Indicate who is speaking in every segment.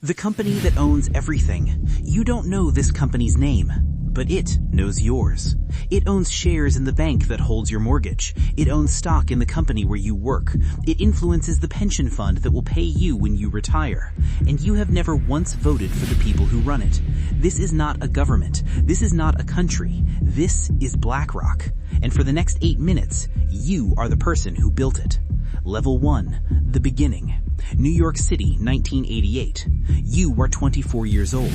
Speaker 1: The company that owns everything. You don't know this company's name, but it knows yours. It owns shares in the bank that holds your mortgage. It owns stock in the company where you work. It influences the pension fund that will pay you when you retire. And you have never once voted for the people who run it. This is not a government. This is not a country. This is BlackRock. And for the next 8 minutes, you are the person who built it. Level 1, the beginning. New York City, 1988. You are 24 years old.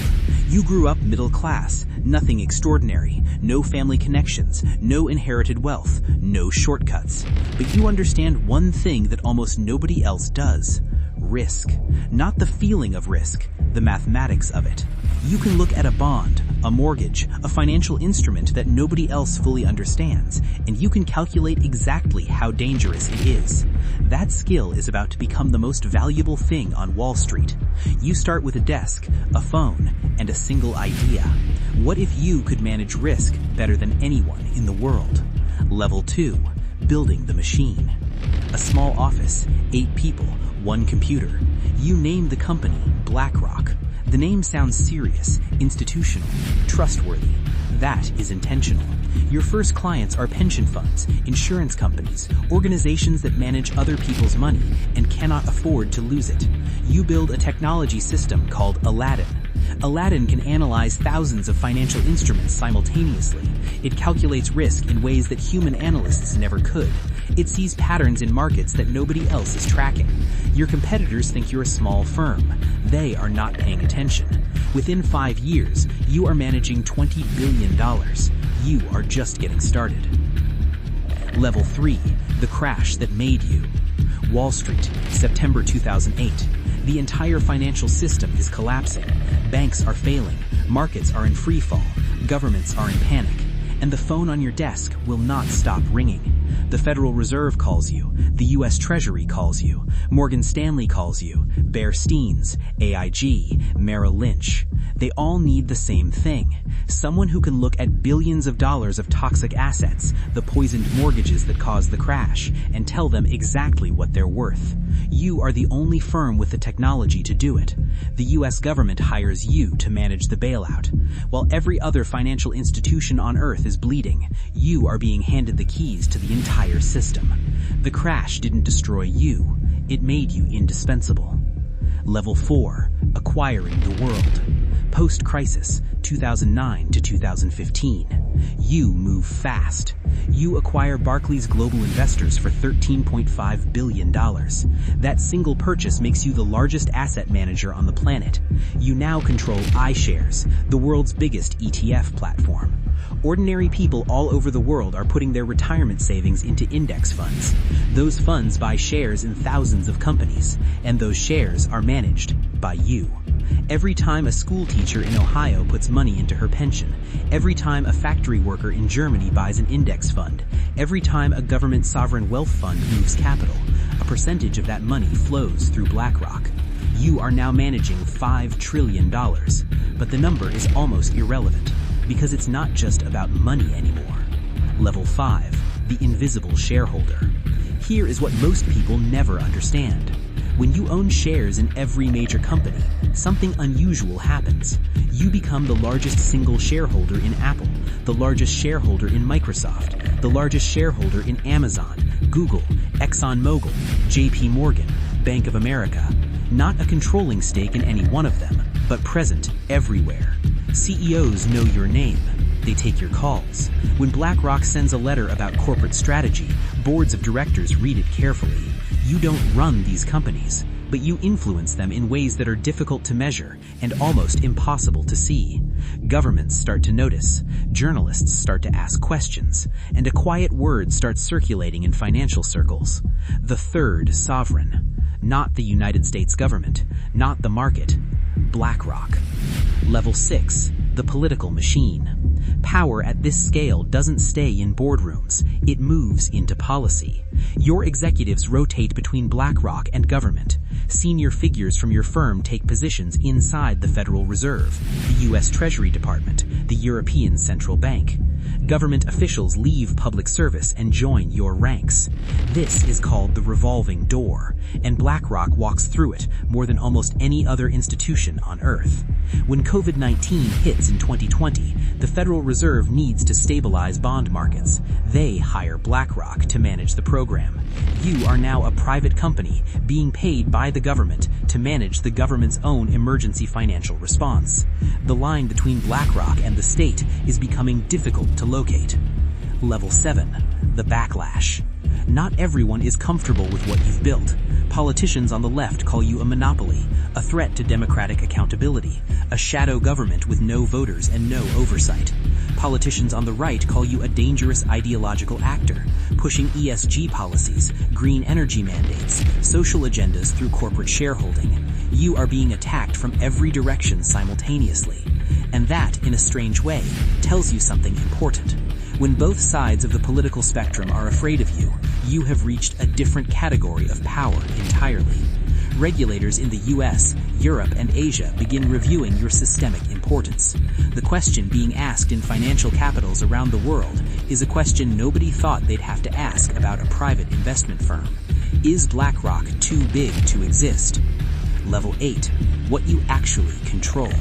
Speaker 1: You grew up middle class, nothing extraordinary, no family connections, no inherited wealth, no shortcuts. But you understand one thing that almost nobody else does. Risk. Not the feeling of risk, the mathematics of it. You can look at a bond, a mortgage, a financial instrument that nobody else fully understands, and you can calculate exactly how dangerous it is. That skill is about to become the most valuable thing on Wall Street. You start with a desk, a phone, and a single idea. What if you could manage risk better than anyone in the world? Level 2, building the machine. A small office, 8 people, 1 computer. You name the company BlackRock. The name sounds serious, institutional, trustworthy. That is intentional. Your first clients are pension funds, insurance companies, organizations that manage other people's money and cannot afford to lose it. You build a technology system called Aladdin. Aladdin can analyze thousands of financial instruments simultaneously. It calculates risk in ways that human analysts never could. It sees patterns in markets that nobody else is tracking. Your competitors think you're a small firm. They are not paying attention. Within 5 years, you are managing $20 billion. You are just getting started. Level 3, the crash that made you. Wall Street, September 2008. The entire financial system is collapsing. Banks are failing. Markets are in free fall. Governments are in panic. And the phone on your desk will not stop ringing. The Federal Reserve calls you. The U.S. Treasury calls you. Morgan Stanley calls you. Bear Stearns, AIG, Merrill Lynch. They all need the same thing. Someone who can look at billions of dollars of toxic assets, the poisoned mortgages that caused the crash, and tell them exactly what they're worth. You are the only firm with the technology to do it. The U.S. government hires you to manage the bailout. While every other financial institution on Earth is bleeding, you are being handed the keys to the entire system. The crash didn't destroy you. It made you indispensable. Level 4, acquiring the world. Post-crisis, 2009 to 2015. You move fast. You acquire Barclays Global Investors for $13.5 billion. That single purchase makes you the largest asset manager on the planet. You now control iShares, the world's biggest ETF platform. Ordinary people all over the world are putting their retirement savings into index funds. Those funds buy shares in thousands of companies, and those shares are managed by you. Every time a school teacher in Ohio puts money into her pension, every time a factory worker in Germany buys an index fund, every time a government sovereign wealth fund moves capital, a percentage of that money flows through BlackRock. You are now managing $5 trillion, but the number is almost irrelevant, because it's not just about money anymore. Level 5, the invisible shareholder. Here is what most people never understand. When you own shares in every major company, something unusual happens. You become the largest single shareholder in Apple, the largest shareholder in Microsoft, the largest shareholder in Amazon, Google, ExxonMobil, JPMorgan, Bank of America. Not a controlling stake in any one of them, but present everywhere. CEOs know your name. They take your calls. When BlackRock sends a letter about corporate strategy, boards of directors read it carefully. You don't run these companies, but you influence them in ways that are difficult to measure and almost impossible to see. Governments start to notice, journalists start to ask questions, and a quiet word starts circulating in financial circles. The third sovereign. Not the United States government, not the market. BlackRock. Level 6, the political machine. Power at this scale doesn't stay in boardrooms, it moves into policy. Your executives rotate between BlackRock and government. Senior figures from your firm take positions inside the Federal Reserve, the U.S. Treasury Department, the European Central Bank. Government officials leave public service and join your ranks. This is called the revolving door, and BlackRock walks through it more than almost any other institution on Earth. When COVID-19 hits in 2020, the Federal Reserve needs to stabilize bond markets. They hire BlackRock to manage the program. You are now a private company being paid by the government to manage the government's own emergency financial response. The line between BlackRock and the state is becoming difficult to locate. Level 7. The backlash. Not everyone is comfortable with what you've built. Politicians on the left call you a monopoly, a threat to democratic accountability, a shadow government with no voters and no oversight. Politicians on the right call you a dangerous ideological actor, pushing ESG policies, green energy mandates, social agendas through corporate shareholding. You are being attacked from every direction simultaneously. And that, in a strange way, tells you something important. When both sides of the political spectrum are afraid of you, you have reached a different category of power entirely. Regulators in the US, Europe, and Asia begin reviewing your systemic importance. The question being asked in financial capitals around the world is a question nobody thought they'd have to ask about a private investment firm. Is BlackRock too big to exist? Level 8. What you actually control.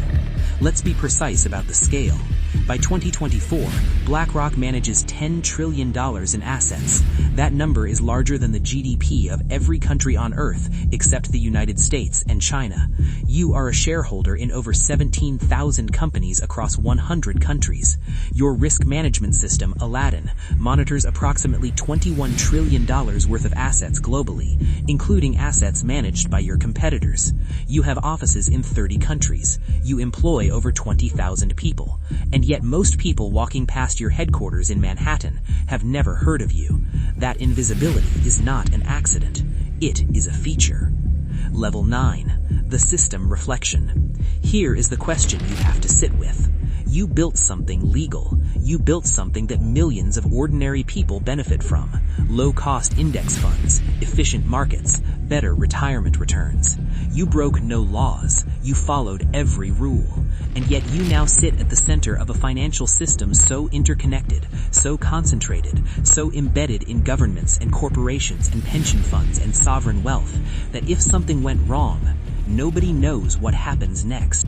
Speaker 1: Let's be precise about the scale. By 2024, BlackRock manages $10 trillion in assets. That number is larger than the GDP of every country on Earth except the United States and China. You are a shareholder in over 17,000 companies across 100 countries. Your risk management system, Aladdin, monitors approximately $21 trillion worth of assets globally, including assets managed by your competitors. You have offices in 30 countries. You employ over 20,000 people. And yet most people walking past your headquarters in Manhattan have never heard of you. That invisibility is not an accident. It is a feature. Level 9. The system reflection. Here is the question you have to sit with. You built something legal. You built something that millions of ordinary people benefit from. Low-cost index funds, efficient markets, better retirement returns. You broke no laws. You followed every rule. And yet you now sit at the center of a financial system so interconnected, so concentrated, so embedded in governments and corporations and pension funds and sovereign wealth, that if something went wrong, nobody knows what happens next.